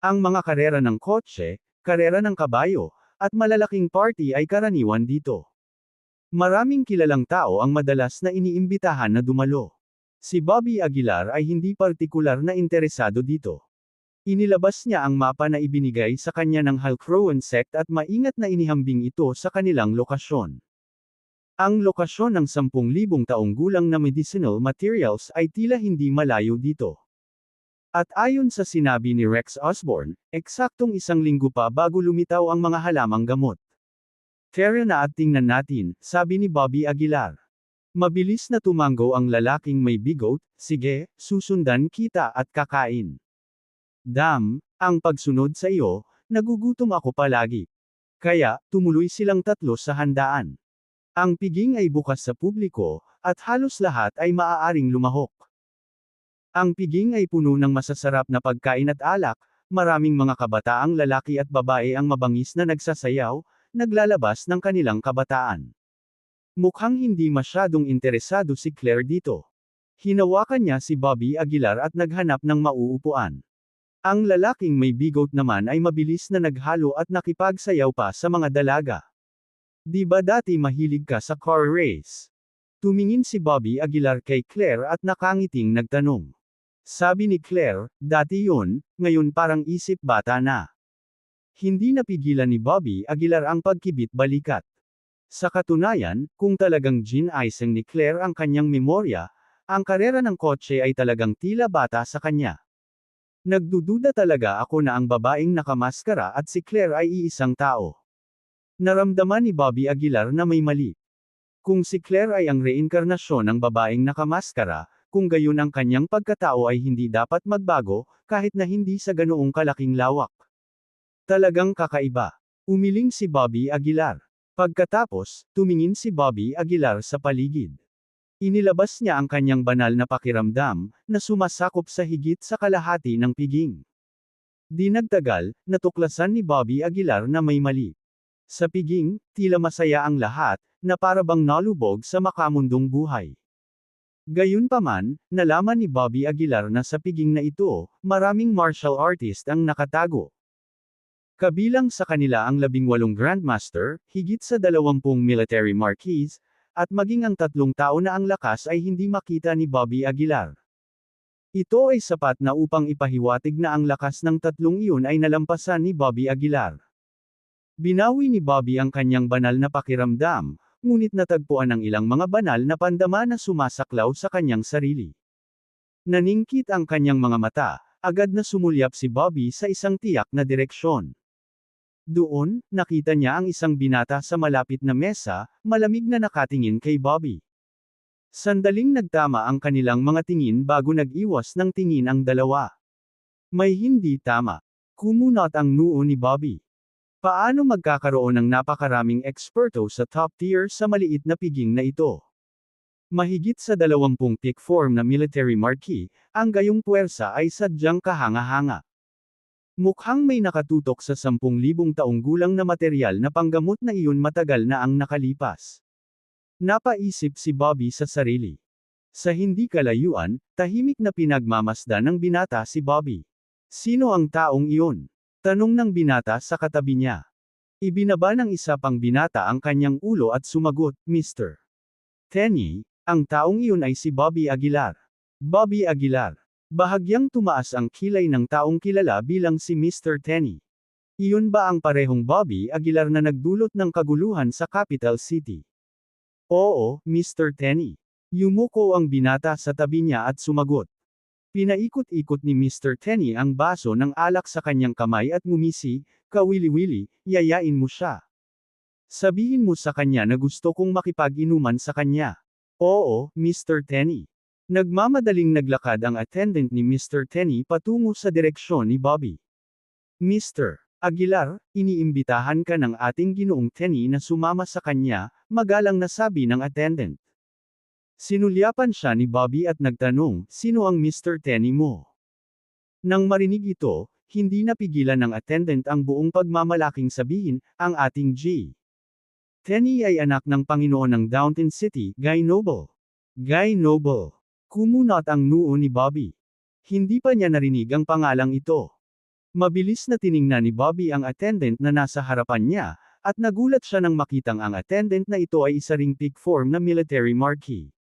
Ang mga karera ng kotse, karera ng kabayo, at malalaking party ay karaniwan dito. Maraming kilalang tao ang madalas na iniimbitahan na dumalo. Si Bobby Aguilar ay hindi partikular na interesado dito. Inilabas niya ang mapa na ibinigay sa kanya ng Halcrowan sect at maingat na inihambing ito sa kanilang lokasyon. Ang lokasyon ng 10,000 taong gulang na medicinal materials ay tila hindi malayo dito. At ayon sa sinabi ni Rex Osborne, eksaktong 1 linggo pa bago lumitaw ang mga halamang gamot. Tara na at tingnan natin, sabi ni Bobby Aguilar. Mabilis na tumango ang lalaking may bigote, sige, susundan kita at kakain. Ang pagsunod sa iyo, nagugutom ako palagi. Kaya, tumuloy silang tatlo sa handaan. Ang piging ay bukas sa publiko, at halos lahat ay maaaring lumahok. Ang piging ay puno ng masasarap na pagkain at alak, maraming mga kabataang lalaki at babae ang mabangis na nagsasayaw, naglalabas ng kanilang kabataan. Mukhang hindi masyadong interesado si Claire dito. Hinawakan niya si Bobby Aguilar at naghanap ng mauupuan. Ang lalaking may bigote naman ay mabilis na naghalo at nakipagsayaw pa sa mga dalaga. Di ba dati mahilig ka sa car race? Tumingin si Bobby Aguilar kay Claire at nakangiting nagtanong. Sabi ni Claire, dati yun, ngayon parang isip bata na. Hindi napigilan ni Bobby Aguilar ang pagkibit balikat. Sa katunayan, kung talagang gin-icing ni Claire ang kanyang memorya, ang karera ng kotse ay talagang tila bata sa kanya. Nagdududa talaga ako na ang babaeng nakamaskara at si Claire ay iisang tao. Naramdaman ni Bobby Aguilar na may mali. Kung si Claire ay ang reinkarnasyon ng babaeng nakamaskara, kung gayon ang kanyang pagkatao ay hindi dapat magbago, kahit na hindi sa ganoong kalaking lawak. Talagang kakaiba. Umiling si Bobby Aguilar. Pagkatapos, tumingin si Bobby Aguilar sa paligid. Inilabas niya ang kanyang banal na pakiramdam, na sumasakop sa higit sa kalahati ng piging. Di nagtagal, natuklasan ni Bobby Aguilar na may mali. Sa piging, tila masaya ang lahat, na parabang nalubog sa makamundong buhay. Gayunpaman, nalaman ni Bobby Aguilar na sa piging na ito, maraming martial artist ang nakatago. Kabilang sa kanila ang 18 Grandmaster, higit sa 20 military marquis, at maging ang 3 tao na ang lakas ay hindi makita ni Bobby Aguilar. Ito ay sapat na upang ipahiwatig na ang lakas ng 3 iyon ay nalampasan ni Bobby Aguilar. Binawi ni Bobby ang kanyang banal na pakiramdam, ngunit natagpuan ang ilang mga banal na pandama na sumasaklaw sa kanyang sarili. Naningkit ang kanyang mga mata, agad na sumulyap si Bobby sa isang tiyak na direksyon. Doon, nakita niya ang isang binata sa malapit na mesa, malamig na nakatingin kay Bobby. Sandaling nagtama ang kanilang mga tingin bago nag-iwas ng tingin ang dalawa. May hindi tama. Kumunot ang noo ni Bobby. Paano magkakaroon ng napakaraming eksperto sa top tier sa maliit na piging na ito? Mahigit sa 20 peak form na military marquis, ang gayong puwersa ay sadyang kahanga-hanga. Mukhang may nakatutok sa 10,000 taong gulang na material na panggamot na iyon matagal na ang nakalipas. Napaisip si Bobby sa sarili. Sa hindi kalayuan, tahimik na pinagmamasdan ng binata si Bobby. Sino ang taong iyon? Tanong ng binata sa katabi niya. Ibinaba ng isa pang binata ang kanyang ulo at sumagot, Mr. Tenny, ang taong iyon ay si Bobby Aguilar. Bobby Aguilar. Bahagyang tumaas ang kilay ng taong kilala bilang si Mr. Tenny. Iyon ba ang parehong Bobby Aguilar na nagdulot ng kaguluhan sa capital city? Oo, Mr. Tenny. Yumuko ang binata sa tabi niya at sumagot. Pinaikot-ikot ni Mr. Tenny ang baso ng alak sa kanyang kamay at ngumisi, kawili-wili, yayain mo siya. Sabihin mo sa kanya na gusto kong makipag-inuman sa kanya. Oo, Mr. Tenny. Nagmamadaling naglakad ang attendant ni Mr. Tenny patungo sa direksyon ni Bobby. Mr. Aguilar, iniimbitahan ka ng ating Ginoong Tenny na sumama sa kanya, magalang na sabi ng attendant. Sinulyapan siya ni Bobby at nagtanong, sino ang Mr. Tenny mo? Nang marinig ito, hindi napigilan ng attendant ang buong pagmamalaking sabihin, ang ating G. Tenny ay anak ng Panginoon ng Downton City, Guy Noble. Guy Noble. Kumunot ang noo ni Bobby. Hindi pa niya narinig ang pangalang ito. Mabilis na tiningnan ni Bobby ang attendant na nasa harapan niya, at nagulat siya nang makitang ang attendant na ito ay isa ring peak form na military marquee.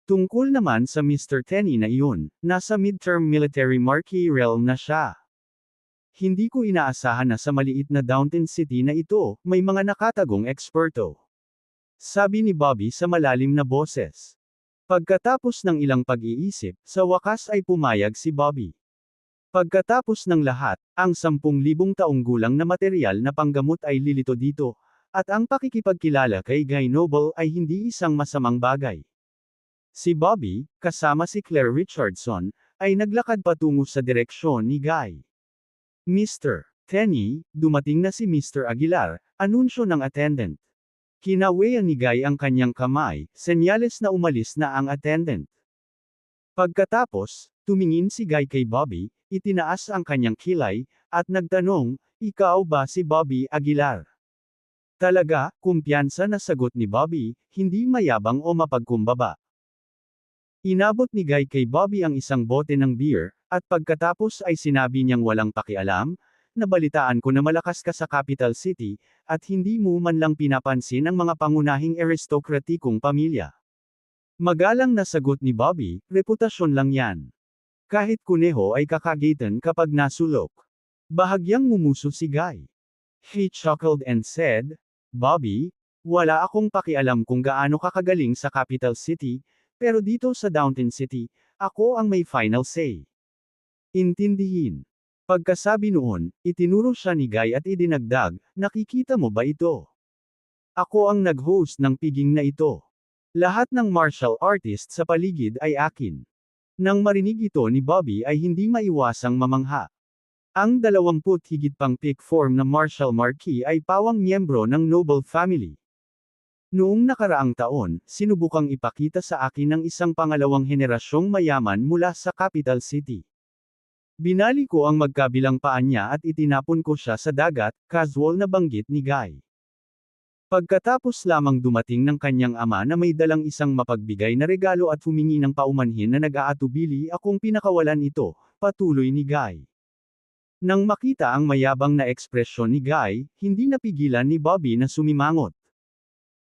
Tungkol naman sa Mr. Tenny na iyon, nasa midterm military marquee realm na siya. Hindi ko inaasahan na sa maliit na Downton City na ito, may mga nakatagong eksperto. Sabi ni Bobby sa malalim na boses. Pagkatapos ng ilang pag-iisip, sa wakas ay pumayag si Bobby. Pagkatapos ng lahat, ang 10,000 taong gulang na material na panggamot ay lilito dito, at ang pakikipagkilala kay Guy Noble ay hindi isang masamang bagay. Si Bobby, kasama si Claire Richardson, ay naglakad patungo sa direksyon ni Guy. Mr. Tenny, dumating na si Mr. Aguilar, anunsyo ng attendant. Kinawean ni Guy ang kanyang kamay, senyales na umalis na ang attendant. Pagkatapos, tumingin si Guy kay Bobby, itinaas ang kanyang kilay, at nagtanong, "Ikaw ba si Bobby Aguilar?" Talaga, kumpiyansa na sagot ni Bobby, hindi mayabang o mapagkumbaba. Inabot ni Guy kay Bobby ang isang bote ng beer, at pagkatapos ay sinabi niyang walang pakialam, "Nabalitaan ko na malakas ka sa capital city, at hindi mo man lang pinapansin ang mga pangunahing aristokratikong pamilya." Magalang na sagot ni Bobby, "Reputasyon lang yan. Kahit kuneho ay kakagitan kapag nasulok." Bahagyang ngumuso si Guy. He chuckled and said, "Bobby, wala akong pakialam kung gaano kakagaling sa capital city, pero dito sa Downton City, ako ang may final say. Intindihin." Pagkasabi noon, itinuro siya ni Guy at idinagdag, "Nakikita mo ba ito? Ako ang nag-host ng piging na ito. Lahat ng martial artist sa paligid ay akin." Nang marinig ito ni Bobby ay hindi maiwasang mamangha. Ang 20 higit pang peak form na martial marquee ay pawang miyembro ng Noble family. Noong nakaraang taon, sinubukang ipakita sa akin ng isang pangalawang henerasyong mayaman mula sa capital city. Binali ko ang magkabilang paa niya at itinapon ko siya sa dagat, casual na banggit ni Guy. Pagkatapos lamang dumating ng kanyang ama na may dalang isang mapagbigay na regalo at humingi ng paumanhin na nag-aatubili akong pinakawalan ito, patuloy ni Guy. Nang makita ang mayabang na ekspresyon ni Guy, hindi napigilan ni Bobby na sumimangot.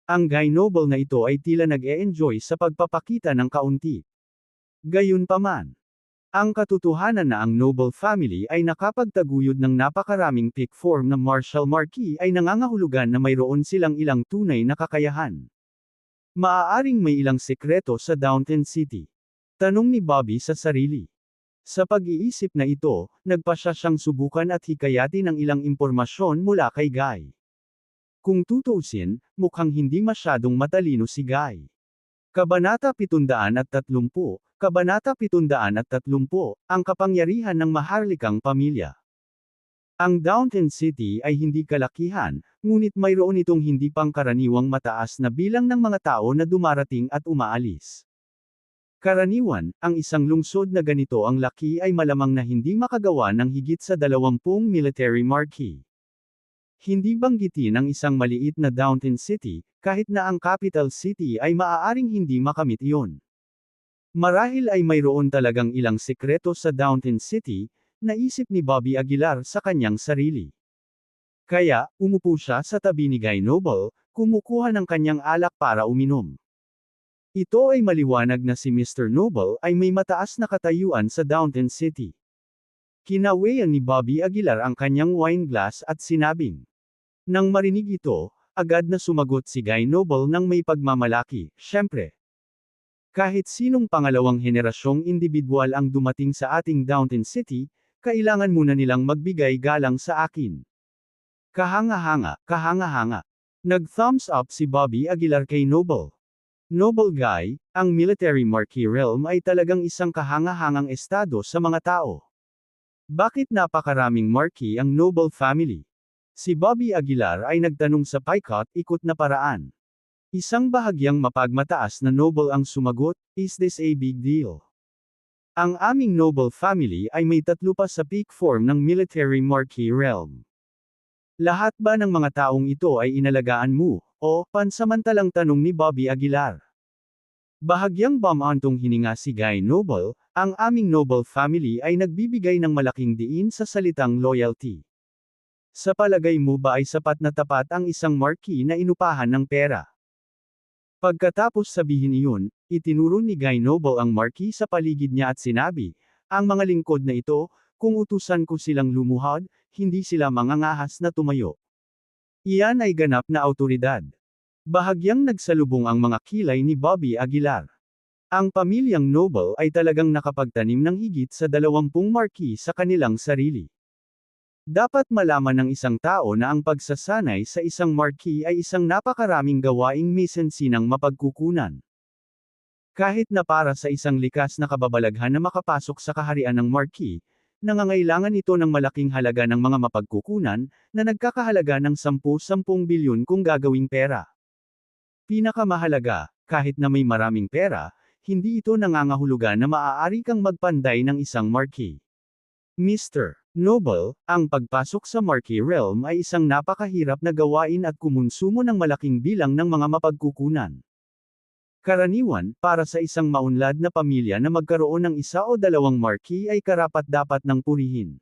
Ang Guy Noble na ito ay tila nag-e-enjoy sa pagpapakita ng kaunti. Gayunpaman, ang katotohanan na ang Noble family ay nakapagtaguyod ng napakaraming peak form na martial marquee ay nangangahulugan na mayroon silang ilang tunay na kakayahan. Maaaring may ilang sekreto sa Downton City. Tanong ni Bobby sa sarili. Sa pag-iisip na ito, nagpasya siyang subukan at hikayatin ang ilang impormasyon mula kay Guy. Kung tutuusin, mukhang hindi masyadong matalino si Guy. Kabanata 730, Kabanata 730, ang kapangyarihan ng maharlikang pamilya. Ang Downton City ay hindi kalakihan, ngunit mayroon itong hindi pangkaraniwang mataas na bilang ng mga tao na dumarating at umaalis. Karaniwan, ang isang lungsod na ganito ang laki ay malamang na hindi makagawa ng higit sa 20 military marquee. Hindi banggitin ang isang maliit na Downton City, kahit na ang capital city ay maaaring hindi makamit iyon. Marahil ay mayroon talagang ilang sekreto sa Downton City, naisip ni Bobby Aguilar sa kanyang sarili. Kaya, umupo siya sa tabi ni Guy Noble, kumukuha ng kanyang alak para uminom. Ito ay maliwanag na si Mr. Noble ay may mataas na katayuan sa Downton City. Kinawean ni Bobby Aguilar ang kanyang wine glass at sinabing. Nang marinig ito, agad na sumagot si Guy Noble ng may pagmamalaki, "Syempre. Kahit sinong pangalawang henerasyong individual ang dumating sa ating Downton City, kailangan muna nilang magbigay galang sa akin." Kahanga-hanga, kahanga-hanga. Nag-thumbs up si Bobby Aguilar kay Noble. Noble Guy, ang military marquee realm ay talagang isang kahanga-hangang estado sa mga tao. Bakit napakaraming marquee ang Noble family? Si Bobby Aguilar ay nagtanong sa paikot-ikot na paraan. Isang bahagyang mapagmataas na Noble ang sumagot, "Is this a big deal? Ang aming Noble family ay may 3 pa sa peak form ng military marquee realm. Lahat ba ng mga taong ito ay inalagaan mo?" O, pansamantalang tanong ni Bobby Aguilar. Bahagyang bumantong hininga si Guy Noble, "Ang aming Noble family ay nagbibigay ng malaking diin sa salitang loyalty. Sa palagay mo ba ay sapat na tapat ang isang marquee na inupahan ng pera? Pagkatapos sabihin iyon, itinuro ni Guy Noble ang marquee sa paligid niya at sinabi, ang mga lingkod na ito, kung utusan ko silang lumuhod, hindi sila mangangahas na tumayo. Iyan ay ganap na awtoridad. Bahagyang nagsalubong ang mga kilay ni Bobby Aguilar. Ang pamilyang Noble ay talagang nakapagtanim ng higit sa 20 marquee sa kanilang sarili. Dapat malaman ng isang tao na ang pagsasanay sa isang marquee ay isang napakaraming gawaing misensinang mapagkukunan. Kahit na para sa isang likas na kababalaghan na makapasok sa kaharian ng marquee, nangangailangan ito ng malaking halaga ng mga mapagkukunan, na nagkakahalaga ng 10-10 bilyon kung gagawing pera. Pinakamahalaga, kahit na may maraming pera, hindi ito nangangahulugan na maaari kang magpanday ng isang marquee. Mr. Noble, ang pagpasok sa marquee realm ay isang napakahirap na gawain at kumonsumo ng malaking bilang ng mga mapagkukunan. Karaniwan, para sa isang maunlad na pamilya na magkaroon ng isa o dalawang marquee ay karapat-dapat ng purihin.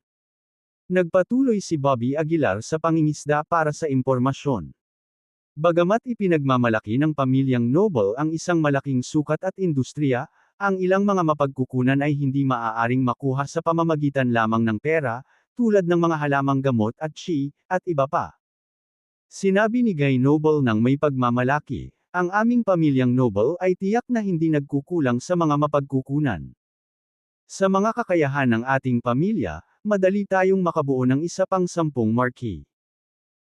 Nagpatuloy si Bobby Aguilar sa pangingisda para sa impormasyon. Bagamat ipinagmamalaki ng pamilyang Noble ang isang malaking sukat at industriya, ang ilang mga mapagkukunan ay hindi maaaring makuha sa pamamagitan lamang ng pera, tulad ng mga halamang gamot at chi, at iba pa. Sinabi ni Guy Noble ng may pagmamalaki, ang aming pamilyang Noble ay tiyak na hindi nagkukulang sa mga mapagkukunan. Sa mga kakayahan ng ating pamilya, madali tayong makabuo ng isa pang 10 marquee.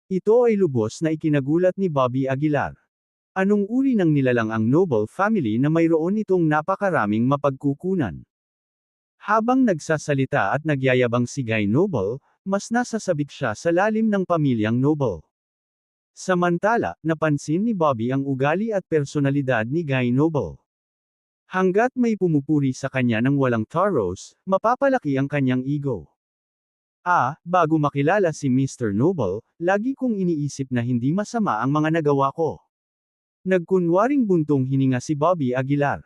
Ito ay lubos na ikinagulat ni Bobby Aguilar. Anong uri ng nilalang ang Noble family na mayroon itong napakaraming mapagkukunan? Habang nagsasalita at nagyayabang si Guy Noble, mas nasasabik siya sa lalim ng pamilyang Noble. Samantala, napansin ni Bobby ang ugali at personalidad ni Guy Noble. Hanggat may pumupuri sa kanya ng walang taros, mapapalaki ang kanyang ego. Bago makilala si Mr. Noble, lagi kong iniisip na hindi masama ang mga nagawa ko. Nagkunwaring buntong hininga si Bobby Aguilar.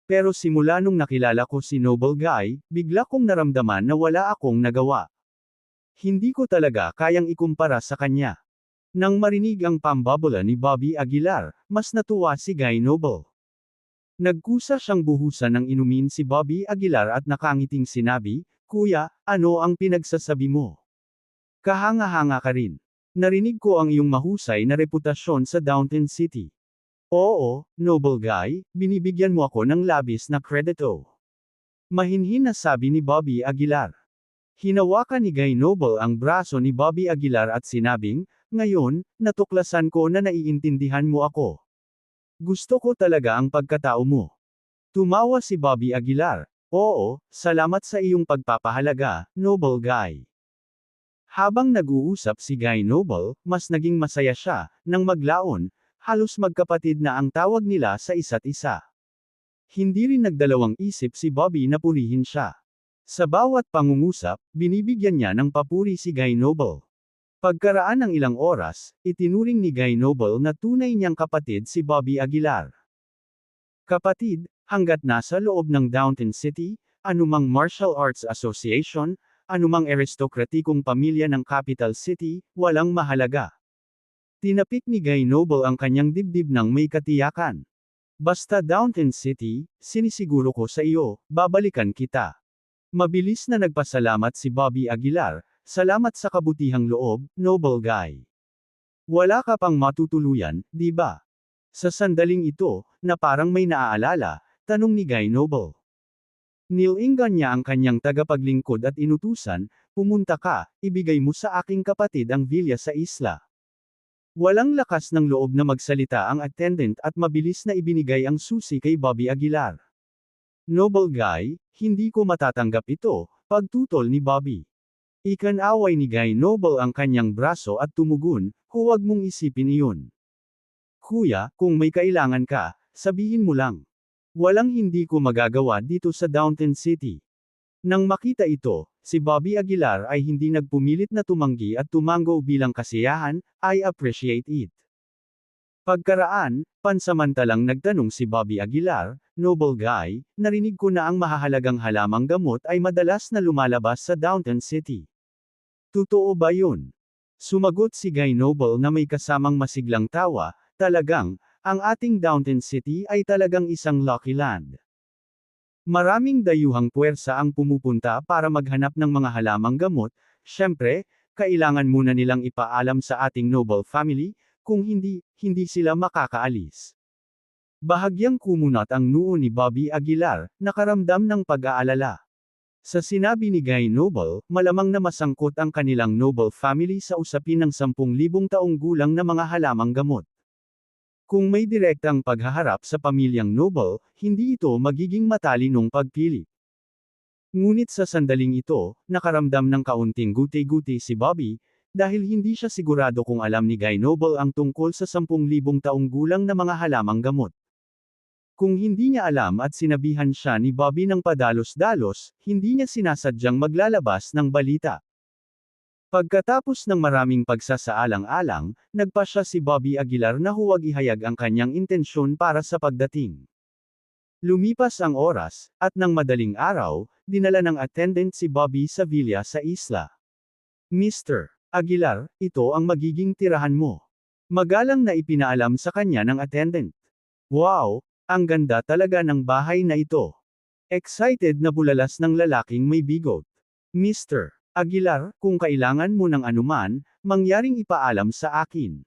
Pero simula nung nakilala ko si Noble Guy, bigla kong naramdaman na wala akong nagawa. Hindi ko talaga kayang ikumpara sa kanya. Nang marinig ang pambabula ni Bobby Aguilar, mas natuwa si Guy Noble. Nagkusa siyang buhusan ng inumin si Bobby Aguilar at nakangiting sinabi, Kuya, ano ang pinagsasabi mo? Kahanga-hanga ka rin. Narinig ko ang iyong mahusay na reputasyon sa Downton City. Oo, Noble Guy, binibigyan mo ako ng labis na kredito. Mahinhin na sabi ni Bobby Aguilar. Hinawakan ni Guy Noble ang braso ni Bobby Aguilar at sinabing, ngayon, natuklasan ko na naiintindihan mo ako. Gusto ko talaga ang pagkatao mo. Tumawa si Bobby Aguilar. Oo, salamat sa iyong pagpapahalaga, Noble Guy. Habang nag-uusap si Guy Noble, mas naging masaya siya, nang maglaon, halos magkapatid na ang tawag nila sa isa't isa. Hindi rin nagdalawang isip si Bobby na purihin siya. Sa bawat pangungusap, binibigyan niya ng papuri si Guy Noble. Pagkaraan ng ilang oras, itinuring ni Guy Noble na tunay niyang kapatid si Bobby Aguilar. Kapatid, hanggat nasa loob ng Downton City, anumang martial arts association, anumang aristokratikong pamilya ng capital city, walang mahalaga. Tinapik ni Guy Noble ang kanyang dibdib ng may katiyakan. Basta Downton City, sinisiguro ko sa iyo, babalikan kita. Mabilis na nagpasalamat si Bobby Aguilar, salamat sa kabutihang loob, Noble Guy. Wala ka pang matutuluyan, di ba? Sa sandaling ito, na parang may naaalala, tanong ni Guy Noble. Nilingan niya ang kanyang tagapaglingkod at inutusan, pumunta ka, ibigay mo sa aking kapatid ang villa sa isla. Walang lakas ng loob na magsalita ang attendant at mabilis na ibinigay ang susi kay Bobby Aguilar. Noble Guy, hindi ko matatanggap ito, pagtutol ni Bobby. Ikanaway ni Guy Noble ang kanyang braso at tumugon, huwag mong isipin iyon. Kuya, kung may kailangan ka, sabihin mo lang. Walang hindi ko magagawa dito sa Downton City. Nang makita ito, si Bobby Aguilar ay hindi nagpumilit na tumanggi at tumango bilang kasiyahan, I appreciate it. Pagkaraan, pansamantalang nagtanong si Bobby Aguilar, Noble Guy, narinig ko na ang mahahalagang halamang gamot ay madalas na lumalabas sa Downton City. Totoo ba yun? Sumagot si Guy Noble na may kasamang masiglang tawa, talagang, ang ating Downton City ay talagang isang lucky land. Maraming dayuhang puwersa ang pumupunta para maghanap ng mga halamang gamot, syempre, kailangan muna nilang ipaalam sa ating noble family, kung hindi, hindi sila makakaalis. Bahagyang kumunat ang noo ni Bobby Aguilar, nakaramdam ng pag-aalala. Sa sinabi ni Guy Noble, malamang na masangkot ang kanilang noble family sa usapin ng 10,000 taong gulang na mga halamang gamot. Kung may direktang paghaharap sa pamilyang Noble, hindi ito magiging matalinong pagpili. Ngunit sa sandaling ito, nakaramdam ng kaunting guti-guti si Bobby, dahil hindi siya sigurado kung alam ni Guy Noble ang tungkol sa 10,000 taong gulang na mga halamang gamot. Kung hindi niya alam at sinabihan siya ni Bobby ng padalos-dalos, hindi niya sinasadyang maglalabas ng balita. Pagkatapos ng maraming pagsasaalang-alang, nagpasya si Bobby Aguilar na huwag ihayag ang kanyang intensyon para sa pagdating. Lumipas ang oras, at nang madaling araw, dinala ng attendant si Bobby sa villa sa isla. Mr. Aguilar, ito ang magiging tirahan mo. Magalang na ipinaalam sa kanya ng attendant. Wow, ang ganda talaga ng bahay na ito. Excited na bulalas ng lalaking may bigot. Mr. Aguilar, kung kailangan mo ng anuman, mangyaring ipaalam sa akin.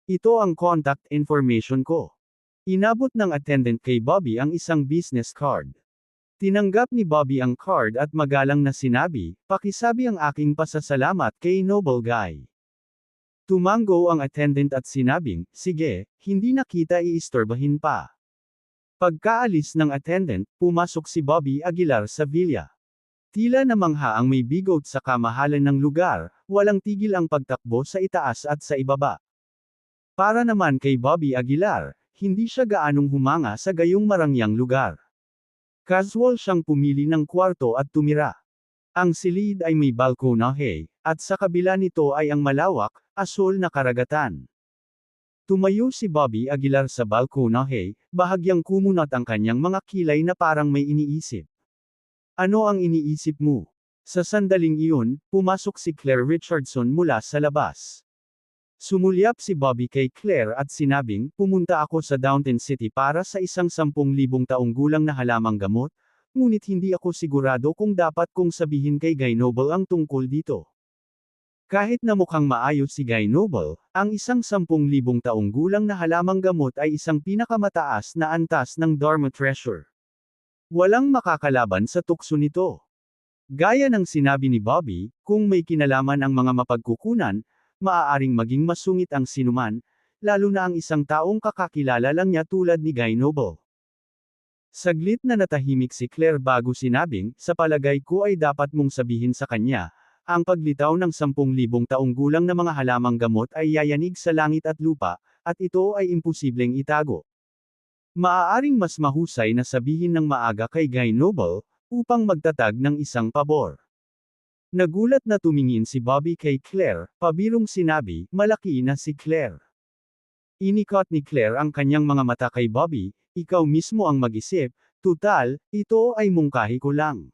Ito ang contact information ko. Inabot ng attendant kay Bobby ang isang business card. Tinanggap ni Bobby ang card at magalang na sinabi, pakisabi ang aking pasasalamat kay Noble Guy. Tumango ang attendant at sinabing, sige, hindi na kita iistorbahin pa. Pagkaalis ng attendant, pumasok si Bobby Aguilar sa villa. Tila namangha ang may bigot sa kamahalan ng lugar, walang tigil ang pagtakbo sa itaas at sa ibaba. Para naman kay Bobby Aguilar, hindi siya gaanong humanga sa gayong marangyang lugar. Casual siyang pumili ng kwarto at tumira. Ang silid ay may balkonahe, at sa kabila nito ay ang malawak, asul na karagatan. Tumayo si Bobby Aguilar sa balkonahe, bahagyang kumunat ang kanyang mga kilay na parang may iniisip. Ano ang iniisip mo? Sa sandaling iyon, pumasok si Claire Richardson mula sa labas. Sumulyap si Bobby kay Claire at sinabing, pumunta ako sa Downton City para sa isang 10,000 taong gulang na halamang gamot, ngunit hindi ako sigurado kung dapat kong sabihin kay Guy Noble ang tungkol dito. Kahit na mukhang maayos si Guy Noble, ang isang 10,000 taong gulang na halamang gamot ay isang pinakamataas na antas ng Dharma Treasure. Walang makakalaban sa tukso nito. Gaya ng sinabi ni Bobby, kung may kinalaman ang mga mapagkukunan, maaaring maging masungit ang sinuman, lalo na ang isang taong kakakilala lang niya tulad ni Guy Noble. Saglit na natahimik si Claire bago sinabing, sa palagay ko ay dapat mong sabihin sa kanya, ang paglitaw ng 10,000 taong gulang na mga halamang gamot ay yayanig sa langit at lupa, at ito ay imposibleng itago. Maaaring mas mahusay na sabihin ng maaga kay Guy Noble, upang magtatag ng isang pabor. Nagulat na tumingin si Bobby kay Claire, pabirong sinabi, malaki na si Claire. Inikot ni Claire ang kanyang mga mata kay Bobby, ikaw mismo ang mag-isip, tutal, ito ay mungkahi ko lang.